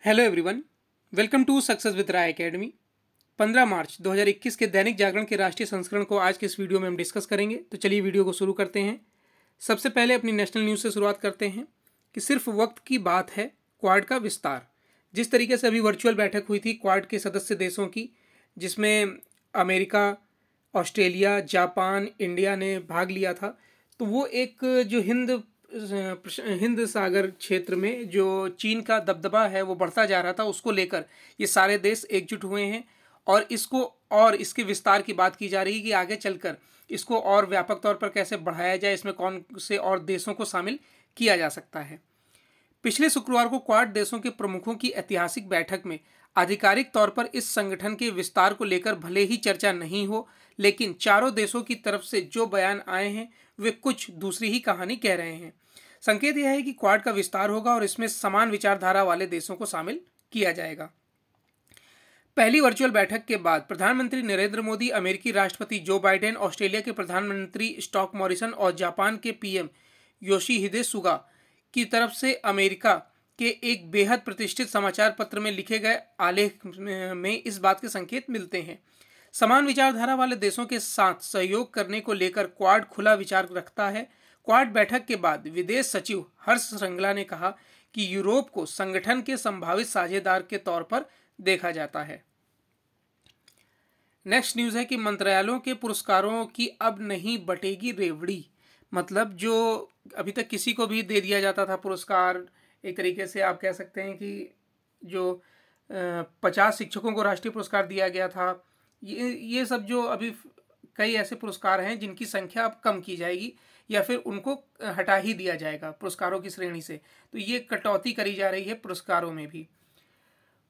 Hello everyone, welcome to success with Rai academy. 15 March 2021 के दैनिक जागरण के राष्ट्रीय संस्करण को आज के इस वीडियो में हम डिस्कस करेंगे। तो चलिए वीडियो को शुरू करते हैं। सबसे पहले अपनी नेशनल न्यूज़ से शुरुआत करते हैं कि सिर्फ वक्त की बात है क्वाड का विस्तार। जिस तरीके से अभी वर्चुअल बैठक हुई थी क्वाड के सदस्य देशों की, जिसमें अमेरिका, ऑस्ट्रेलिया, जापान, इंडिया ने भाग लिया था, तो वो एक जो हिंद सागर क्षेत्र में जो चीन का दबदबा है वो बढ़ता जा रहा था, उसको लेकर ये सारे देश एकजुट हुए हैं और इसके विस्तार की बात की जा रही है कि आगे चलकर इसको और व्यापक तौर पर कैसे बढ़ाया जाए, इसमें कौन से और देशों को शामिल किया जा सकता है। पिछले शुक्रवार को क्वाड देशों के प्रमुखों की ऐतिहासिक बैठक में आधिकारिक तौर पर इस संगठन के विस्तार को लेकर भले ही चर्चा नहीं हो, लेकिन चारों देशों की तरफ से जो बयान आए हैं वे कुछ दूसरी ही कहानी कह रहे हैं। संकेत यह है कि क्वाड का विस्तार होगा और इसमें समान विचारधारा वाले देशों को शामिल किया जाएगा। पहली वर्चुअल बैठक के बाद प्रधानमंत्री नरेंद्र मोदी, अमेरिकी राष्ट्रपति जो बाइडेन, ऑस्ट्रेलिया के प्रधानमंत्री स्कॉट मॉरिसन और जापान के पीएम योशिहिदे सुगा की तरफ से अमेरिका के एक बेहद प्रतिष्ठित समाचार पत्र में लिखे गए आलेख में इस बात के संकेत मिलते हैं। समान विचारधारा वाले देशों के साथ सहयोग करने को लेकर क्वाड खुला विचार रखता है। क्वाड बैठक के बाद विदेश सचिव हर्ष श्रृंगला ने कहा कि यूरोप को संगठन के संभावित साझेदार के तौर पर देखा जाता है। नेक्स्ट न्यूज़ है कि मंत्रालयों के पुरस्कारों की अब नहीं बटेगी रेवड़ी। मतलब जो अभी तक किसी को भी दे दिया जाता था पुरस्कार, एक तरीके से आप कह सकते हैं कि जो 50 शिक्षकों को राष्ट्रीय पुरस्कार दिया गया था, ये सब जो अभी कई ऐसे पुरस्कार हैं जिनकी संख्या अब कम की जाएगी या फिर उनको हटा ही दिया जाएगा पुरस्कारों की श्रेणी से। तो ये कटौती करी जा रही है पुरस्कारों में भी।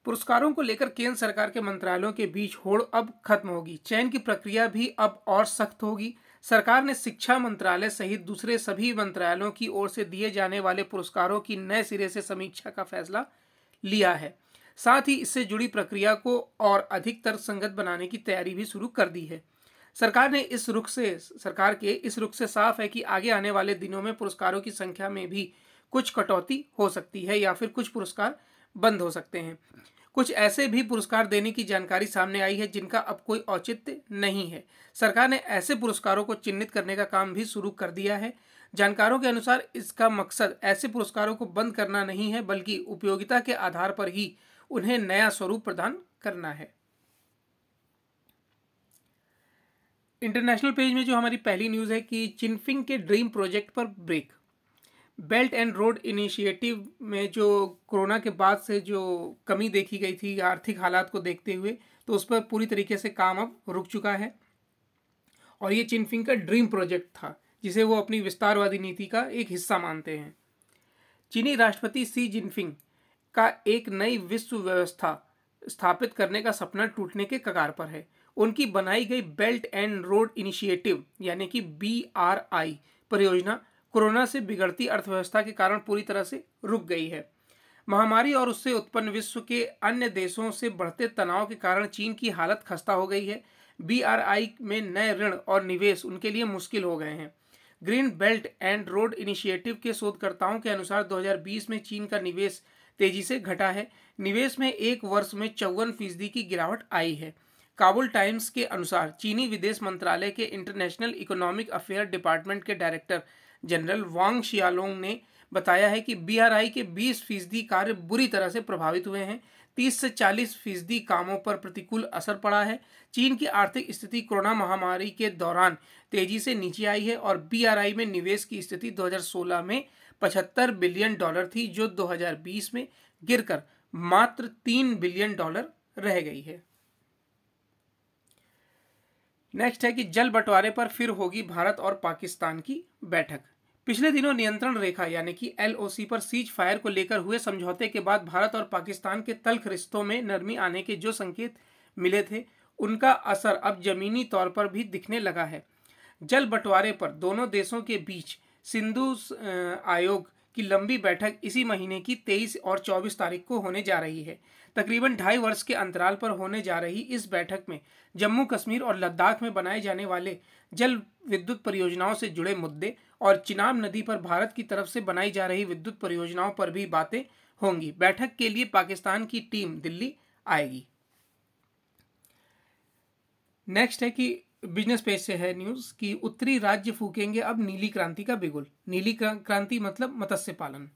पुरस्कारों को लेकर केंद्र सरकार के मंत्रालयों के बीच होड़ अब खत्म होगी। चयन की प्रक्रिया भी अब और सख्त होगी। सरकार ने शिक्षा मंत्रालय सहित दूसरे सभी मंत्रालयों की ओर से दिए जाने वाले पुरस्कारों की नए सिरे से समीक्षा का फैसला लिया है। साथ ही इससे जुड़ी प्रक्रिया को और अधिक तर्कसंगत बनाने की तैयारी भी शुरू कर दी है। सरकार के इस रुख से साफ है कि आगे आने वाले दिनों में पुरस्कारों की संख्या में भी कुछ कटौती हो सकती है या फिर कुछ पुरस्कार बंद हो सकते हैं। कुछ ऐसे भी पुरस्कार देने की जानकारी सामने आई है जिनका अब कोई औचित्य नहीं है। सरकार ने ऐसे पुरस्कारों को चिन्हित करने का काम भी शुरू कर दिया है। जानकारों के अनुसार इसका मकसद ऐसे पुरस्कारों को बंद करना नहीं है, बल्कि उपयोगिता के आधार पर ही उन्हें नया स्वरूप प्रदान करना है। इंटरनेशनल पेज में जो हमारी पहली न्यूज़ है कि चिनफिंग के ड्रीम प्रोजेक्ट पर break. Belt and road initiative में जो कोरोना के बाद से जो कमी देखी गई थी आर्थिक हालात को देखते हुए, तो उस पर पूरी तरीके से काम अब रुक चुका है और ये चिनफिंग का ड्रीम प्रोजेक्ट था जिसे वो अपनी विस्तारवादी नीति का एक हिस्सा मानते हैं। चीनी राष्ट्रपति शी जिनपिंग का एक नई विश्व व्यवस्था स्थापित करने का सपना टूटने के कगार पर है। उनकी बनाई गई बेल्ट एंड रोड इनिशिएटिव यानी कि BRI परियोजना कोरोना से बिगड़ती अर्थव्यवस्था के कारण पूरी तरह से रुक गई है। महामारी और उससे उत्पन्न विश्व के अन्य देशों से बढ़ते तनाव के कारण चीन की हालत खस्ता हो गई है। BRI में नए ऋण और निवेश उनके लिए मुश्किल हो गए हैं। Green belt and road initiative के शोधकर्ताओं के अनुसार 2020 में चीन का निवेश तेजी से घटा है। निवेश में एक वर्ष में 54% की गिरावट आई है। काबुल टाइम्स के अनुसार चीनी विदेश मंत्रालय के इंटरनेशनल इकोनॉमिक अफेयर डिपार्टमेंट के डायरेक्टर जनरल वांग शियालोंग ने बताया है कि BRI के 20% कार्य बुरी तरह से प्रभावित हुए हैं। 30 से 40% कामों पर प्रतिकूल असर पड़ा है। चीन की आर्थिक स्थिति कोरोना महामारी के दौरान तेजी से नीचे आई है और BRI में निवेश की स्थिति 2016 में $75 बिलियन थी, जो 2020 में गिरकर मात्र $3 बिलियन रह गई है। नेक्स्ट है कि जल बंटवारे पर फिर होगी भारत और पाकिस्तान की बैठक। पिछले दिनों नियंत्रण रेखा यानी कि LOC पर सीज फायर को लेकर हुए समझौते के बाद भारत और पाकिस्तान के तल्ख रिश्तों में नरमी आने के जो संकेत मिले थे, उनका असर अब जमीनी तौर पर भी दिखने लगा है। जल बंटवारे पर दोनों देशों के बीच सिंधु आयोग की लंबी बैठक इसी महीने की 23 और 24 तारीख को होने जा रही है। तकरीबन 2.5 वर्ष के अंतराल पर होने जा रही इस बैठक में जम्मू कश्मीर और लद्दाख में बनाए जाने वाले जल विद्युत परियोजनाओं से जुड़े मुद्दे और चिनाब नदी पर भारत की तरफ से बनाई जा रही विद्युत परियोजनाओं पर भी बातें होंगी। बैठक के लिए पाकिस्तान की टीम दिल्ली आएगी। नेक्स्ट है कि बिजनेस पेज से है न्यूज कि उत्तरी राज्य फूकेंगे अब नीली क्रांति का बिगुल। नीली क्रांति मतलब मत्स्य पालन।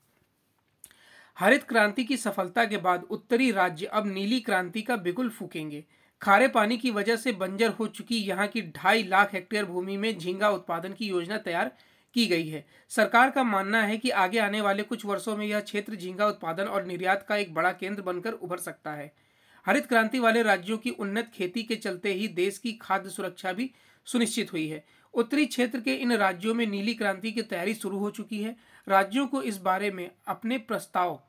हरित क्रांति की सफलता के बाद उत्तरी राज्य अब नीली क्रांति का बिगुल फूकेंगे। खारे पानी की वजह से बंजर हो चुकी यहां की 2.5 लाख हेक्टेयर भूमि में झींगा उत्पादन की योजना तैयार की गई है। सरकार का मानना है कि आगे आने वाले कुछ वर्षों में यह क्षेत्र झींगा उत्पादन और निर्यात का एक बड़ा केंद्र बनकर उभर सकता है। हरित क्रांति वाले राज्यों की उन्नत खेती के चलते ही देश की खाद्य सुरक्षा भी सुनिश्चित हुई है। उत्तरी क्षेत्र के इन राज्यों में नीली क्रांति की तैयारी शुरू हो चुकी है। राज्यों को इस बारे में अपने प्रस्ताव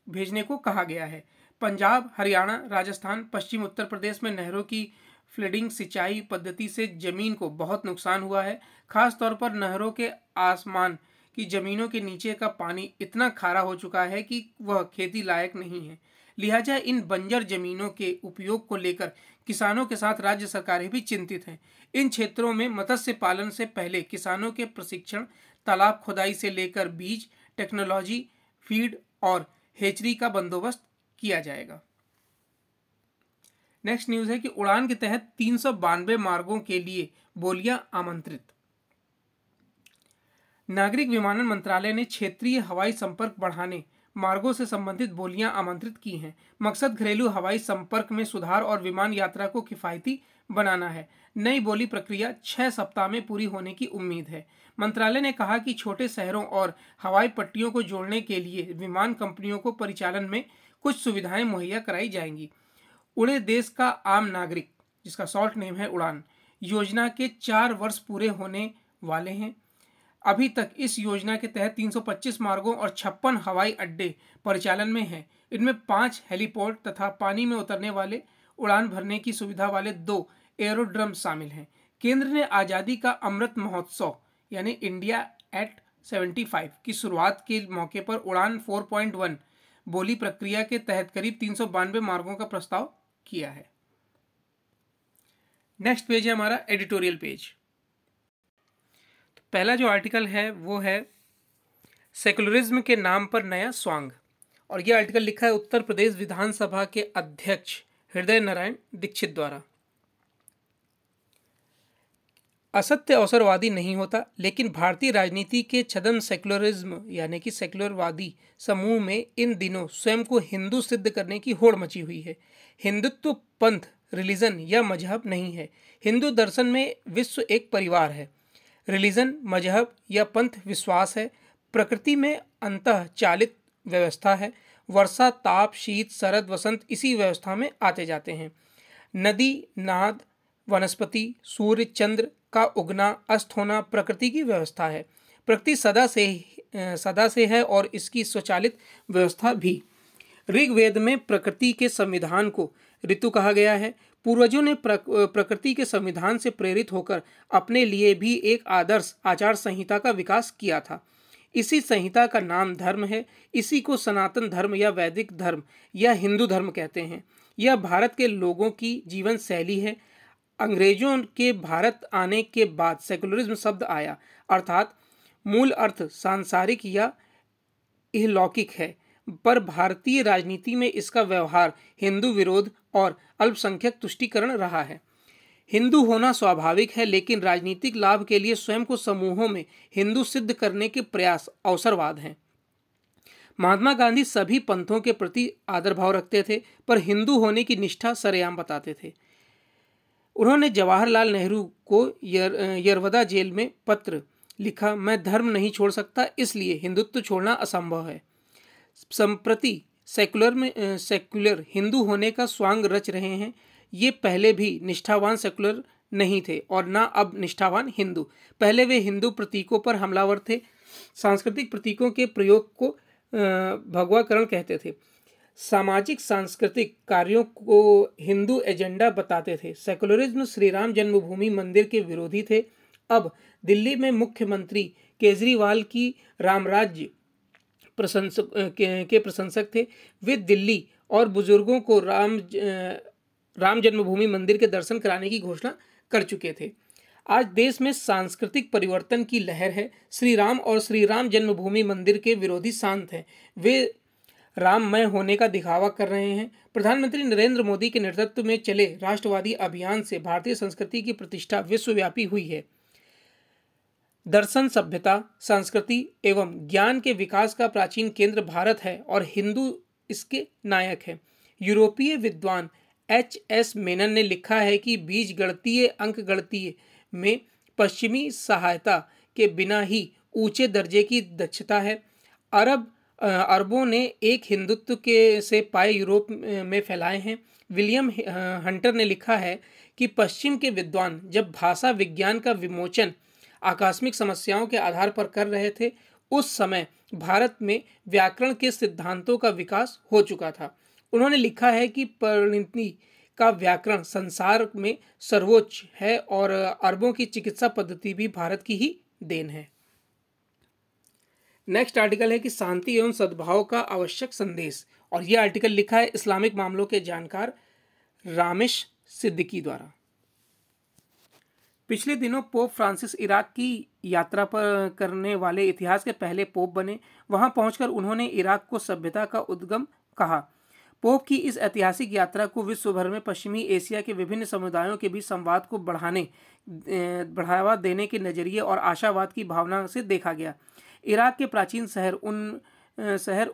भेजने को कहा गया है। पंजाब, हरियाणा, राजस्थान, पश्चिम उत्तर प्रदेश में नहरों की फ्लडिंग सिंचाई पद्धति से जमीन को बहुत नुकसान हुआ है। खास तौर पर नहरों के आसमान की जमीनों के नीचे का पानी इतना खारा हो चुका है कि वह खेती लायक नहीं है। लिहाजा इन बंजर जमीनों के उपयोग को लेकर किसानों के साथ राज्य सरकारें भी चिंतित हैं। इन क्षेत्रों में मत्स्य पालन से पहले किसानों के प्रशिक्षण, तालाब खुदाई से लेकर बीज, टेक्नोलॉजी, फीड और हेचरी का बंदोबस्त किया जाएगा। नेक्स्ट न्यूज है कि उड़ान के तहत 392 मार्गों के लिए बोलियां आमंत्रित। नागरिक विमानन मंत्रालय ने क्षेत्रीय हवाई संपर्क बढ़ाने मार्गों से संबंधित बोलियां आमंत्रित की हैं। मकसद घरेलू हवाई संपर्क में सुधार और विमान यात्रा को किफायती बनाना है। नई बोली प्रक्रिया 6 सप्ताह में पूरी होने की उम्मीद है। मंत्रालय ने कहा कि छोटे शहरों और हवाई पट्टियों को जोड़ने के लिए विमान कंपनियों को परिचालन में कुछ सुविधाएं मुहैया कराई जाएंगी। उड़े देश का आम नागरिक, जिसका शॉर्ट नेम है उड़ान, योजना के 4 वर्ष पूरे होने वाले हैं। अभी तक इस योजना के तहत 325 मार्गों और 56 हवाई अड्डे परिचालन में हैं। इनमें 5 हेलीपोर्ट तथा पानी में उतरने वाले उड़ान भरने की सुविधा वाले 2 एरोड्रम शामिल हैं। केंद्र ने आज़ादी का अमृत महोत्सव यानी इंडिया एट 75 की शुरुआत के मौके पर उड़ान 4.1 बोली प्रक्रिया के तहत करीब 392 मार्गों का प्रस्ताव किया है। नेक्स्ट पेज है हमारा एडिटोरियल पेज। तो पहला जो आर्टिकल है वो है सेकुलरिज्म के नाम पर नया स्वांग, और यह आर्टिकल लिखा है उत्तर प्रदेश विधानसभा के अध्यक्ष हृदय नारायण दीक्षित द्वारा। असत्य अवसरवादी नहीं होता, लेकिन भारतीय राजनीति के छद्म सेकुलरिज्म यानी कि सेकुलरवादी समूह में इन दिनों स्वयं को हिंदू सिद्ध करने की होड़ मची हुई है। हिंदुत्व पंथ, रिलीजन या मजहब नहीं है। हिंदू दर्शन में विश्व एक परिवार है। रिलीजन, मजहब या पंथ विश्वास है। प्रकृति में अंतः चालित व्यवस्था है। वर्षा, ताप, शीत, शरद, वसंत इसी व्यवस्था में आते जाते हैं। नदी, नाद, वनस्पति, सूर्य, चंद्र का उगना, अस्त होना प्रकृति की व्यवस्था है। प्रकृति सदा से है और इसकी स्वचालित व्यवस्था भी। ऋग्वेद में प्रकृति के संविधान को ऋतु कहा गया है। पूर्वजों ने प्रकृति के संविधान से प्रेरित होकर अपने लिए भी एक आदर्श आचार संहिता का विकास किया था। इसी संहिता का नाम धर्म है। इसी को सनातन धर्म या वैदिक धर्म या हिंदू धर्म कहते हैं। यह भारत के लोगों की जीवन शैली है। अंग्रेजों के भारत आने के बाद सेकुलरिज्म शब्द आया, अर्थात मूल अर्थ सांसारिक या इहलौकिक है, पर भारतीय राजनीति में इसका व्यवहार हिंदू विरोध और अल्पसंख्यक तुष्टीकरण रहा है। हिंदू होना स्वाभाविक है, लेकिन राजनीतिक लाभ के लिए स्वयं को समूहों में हिंदू सिद्ध करने के प्रयास अवसरवाद हैं। महात्मा गांधी सभी पंथों के प्रति आदर भाव रखते थे, पर हिंदू होने की निष्ठा सरेआम बताते थे। उन्होंने जवाहरलाल नेहरू को यरवदा जेल में पत्र लिखा, मैं धर्म नहीं छोड़ सकता, इसलिए हिंदुत्व छोड़ना असंभव है। संप्रति सेकुलर हिंदू होने का स्वांग रच रहे हैं। ये पहले भी निष्ठावान सेकुलर नहीं थे और ना अब निष्ठावान हिंदू। पहले वे हिंदू प्रतीकों पर हमलावर थे। सांस्कृतिक प्रतीकों के प्रयोग को भगवाकरण कहते थे। सामाजिक सांस्कृतिक कार्यों को हिंदू एजेंडा बताते थे। सेकुलरिज्म श्री राम जन्मभूमि मंदिर के विरोधी थे। अब दिल्ली में मुख्यमंत्री केजरीवाल की रामराज्य के प्रशंसक थे। वे दिल्ली और बुजुर्गों को राम जन्मभूमि मंदिर के दर्शन कराने की घोषणा कर चुके थे। आज देश में सांस्कृतिक परिवर्तन की लहर है। श्री राम और श्री राम जन्मभूमि मंदिर के विरोधी शांत हैं। वे राममय होने का दिखावा कर रहे हैं। प्रधानमंत्री नरेंद्र मोदी के नेतृत्व में चले राष्ट्रवादी अभियान से भारतीय संस्कृति की प्रतिष्ठा विश्वव्यापी हुई है। दर्शन, सभ्यता, संस्कृति एवं ज्ञान के विकास का प्राचीन केंद्र भारत है और हिंदू इसके नायक हैं। यूरोपीय विद्वान H.S. मेनन ने लिखा है कि बीज गणितीय अंक गणितीय में पश्चिमी सहायता के बिना ही ऊंचे दर्जे की दक्षता है। अरबों ने एक हिंदुत्व के से पाए यूरोप में फैलाए हैं। विलियम हंटर ने लिखा है कि पश्चिम के विद्वान जब भाषा विज्ञान का विमोचन आकस्मिक समस्याओं के आधार पर कर रहे थे, उस समय भारत में व्याकरण के सिद्धांतों का विकास हो चुका था। उन्होंने लिखा है कि परिणति का व्याकरण संसार में सर्वोच्च है और अरबों की चिकित्सा पद्धति भी भारत की ही देन है। नेक्स्ट आर्टिकल है कि शांति एवं सद्भाव का आवश्यक संदेश, और यह आर्टिकल लिखा है इस्लामिक मामलों के जानकार रामेश सिद्दीकी द्वारा। पिछले दिनों पोप फ्रांसिस इराक की यात्रा पर करने वाले इतिहास के पहले पोप बने। वहां पहुंचकर उन्होंने इराक को सभ्यता का उद्गम कहा। पोप की इस ऐतिहासिक यात्रा को विश्व भर में पश्चिमी एशिया के विभिन्न समुदायों के बीच संवाद को बढ़ावा देने के नजरिए और आशावाद की भावना से देखा गया। इराक के प्राचीन शहर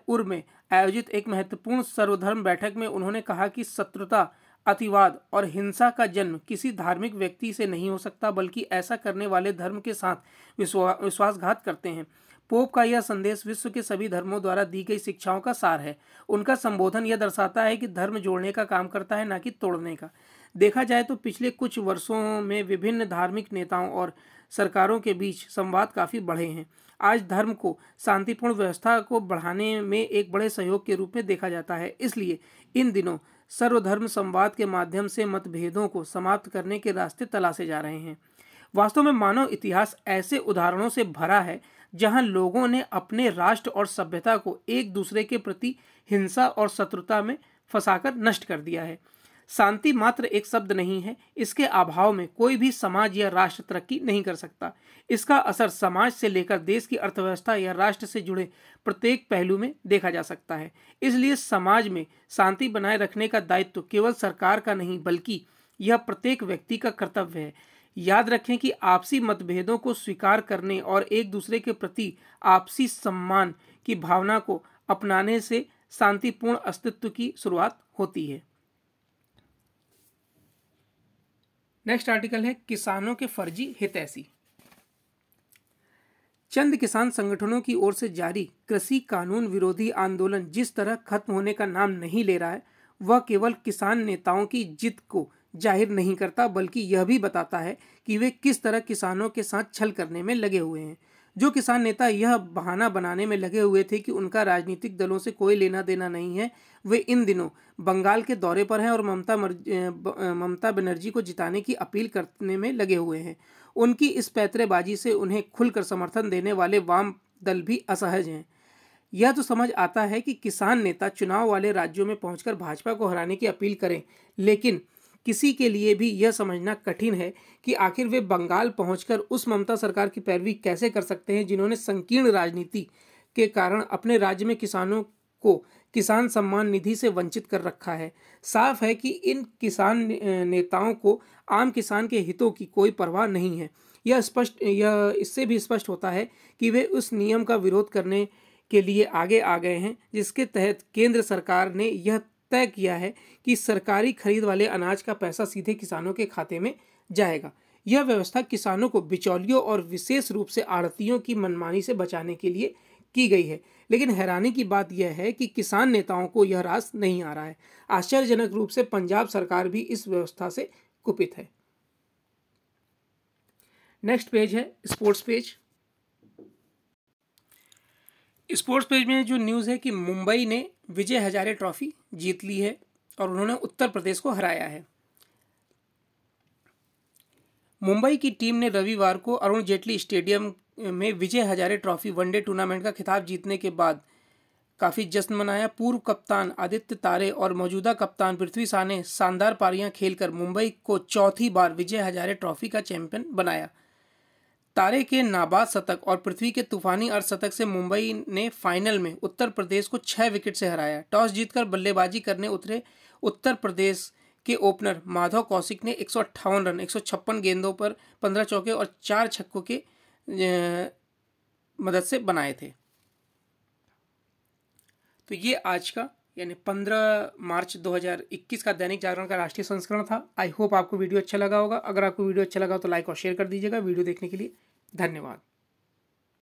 उर में आयोजित एक महत्वपूर्ण सर्वधर्म बैठक में उन्होंने कहा कि शत्रुता, अतिवाद और हिंसा का जन्म किसी धार्मिक व्यक्ति से नहीं हो सकता, बल्कि ऐसा करने वाले धर्म के साथ विश्वासघात करते हैं। पोप का यह संदेश विश्व के सभी धर्मों द्वारा दी गई शिक्षाओं का सार है। उनका संबोधन यह दर्शाता है कि धर्म जोड़ने का काम करता है, न कि तोड़ने का। देखा जाए तो पिछले कुछ वर्षों में विभिन्न धार्मिक नेताओं और सरकारों के बीच संवाद काफी बढ़े हैं। आज धर्म को शांतिपूर्ण व्यवस्था को बढ़ाने में एक बड़े सहयोग के रूप में देखा जाता है। इसलिए इन दिनों सर्वधर्म संवाद के माध्यम से मतभेदों को समाप्त करने के रास्ते तलाशे जा रहे हैं। वास्तव में मानव इतिहास ऐसे उदाहरणों से भरा है जहां लोगों ने अपने राष्ट्र और सभ्यता को एक दूसरे के प्रति हिंसा और शत्रुता में फंसाकर नष्ट कर दिया है। शांति मात्र एक शब्द नहीं है, इसके अभाव में कोई भी समाज या राष्ट्र तरक्की नहीं कर सकता। इसका असर समाज से लेकर देश की अर्थव्यवस्था या राष्ट्र से जुड़े प्रत्येक पहलू में देखा जा सकता है। इसलिए समाज में शांति बनाए रखने का दायित्व केवल सरकार का नहीं, बल्कि यह प्रत्येक व्यक्ति का कर्तव्य है। याद रखें कि आपसी मतभेदों को स्वीकार करने और एक दूसरे के प्रति आपसी सम्मान की भावना को अपनाने से शांतिपूर्ण अस्तित्व की शुरुआत होती है। नेक्स्ट आर्टिकल है किसानों के फर्जी हितैषी। चंद किसान संगठनों की ओर से जारी कृषि कानून विरोधी आंदोलन जिस तरह खत्म होने का नाम नहीं ले रहा है, वह केवल किसान नेताओं की जिद को जाहिर नहीं करता, बल्कि यह भी बताता है कि वे किस तरह किसानों के साथ छल करने में लगे हुए हैं। जो किसान नेता यह बहाना बनाने में लगे हुए थे कि उनका राजनीतिक दलों से कोई लेना देना नहीं है, वे इन दिनों बंगाल के दौरे पर हैं और ममता बनर्जी को जिताने की अपील करने में लगे हुए हैं। उनकी इस पैंतरेबाजी से उन्हें खुलकर समर्थन देने वाले वाम दल भी असहज हैं। यह तो समझ आता है कि किसान नेता चुनाव वाले राज्यों में पहुंचकर भाजपा को हराने की अपील करें, लेकिन किसी के लिए भी यह समझना कठिन है कि आखिर वे बंगाल पहुंचकर उस ममता सरकार की पैरवी कैसे कर सकते हैं जिन्होंने संकीर्ण राजनीति के कारण अपने राज्य में किसानों को किसान सम्मान निधि से वंचित कर रखा है। साफ है कि इन किसान नेताओं को आम किसान के हितों की कोई परवाह नहीं है। यह इससे भी स्पष्ट होता है कि वे उस नियम का विरोध करने के लिए आगे आ गए हैं जिसके तहत केंद्र सरकार ने यह तय किया है कि सरकारी खरीद वाले अनाज का पैसा सीधे किसानों के खाते में जाएगा। यह व्यवस्था किसानों को बिचौलियों और विशेष रूप से आढ़तियों की मनमानी से बचाने के लिए की गई है। लेकिन हैरानी की बात यह है कि किसान नेताओं को यह रास नहीं आ रहा है। आश्चर्यजनक रूप से पंजाब सरकार भी इस व्यवस्था से कुपित है। नेक्स्ट पेज है स्पोर्ट्स पेज। स्पोर्ट्स पेज में जो न्यूज़ है कि मुंबई ने विजय हजारे ट्रॉफी जीत ली है और उन्होंने उत्तर प्रदेश को हराया है। मुंबई की टीम ने रविवार को अरुण जेटली स्टेडियम में Vijay Hazare trophy one day tournament का खिताब जीतने के बाद काफ़ी जश्न मनाया। पूर्व कप्तान आदित्य तारे और मौजूदा कप्तान पृथ्वी शॉ ने शानदार पारियां खेलकर मुंबई को चौथी बार विजय हजारे ट्रॉफी का चैंपियन बनाया। तारे के नाबाद शतक और पृथ्वी के तूफानी अर्धशतक से मुंबई ने फाइनल में उत्तर प्रदेश को 6 विकेट से हराया। टॉस जीतकर बल्लेबाजी करने उतरे उत्तर प्रदेश के ओपनर माधव कौशिक ने 158 रन 156 गेंदों पर 15 चौके और 4 छक्कों के मदद से बनाए थे। तो ये आज का यानी 15 मार्च 2021 का दैनिक जागरण का राष्ट्रीय संस्करण था। आई होप आपको वीडियो अच्छा लगा होगा। अगर आपको वीडियो अच्छा लगा तो लाइक और शेयर कर दीजिएगा। वीडियो देखने के लिए धन्यवाद।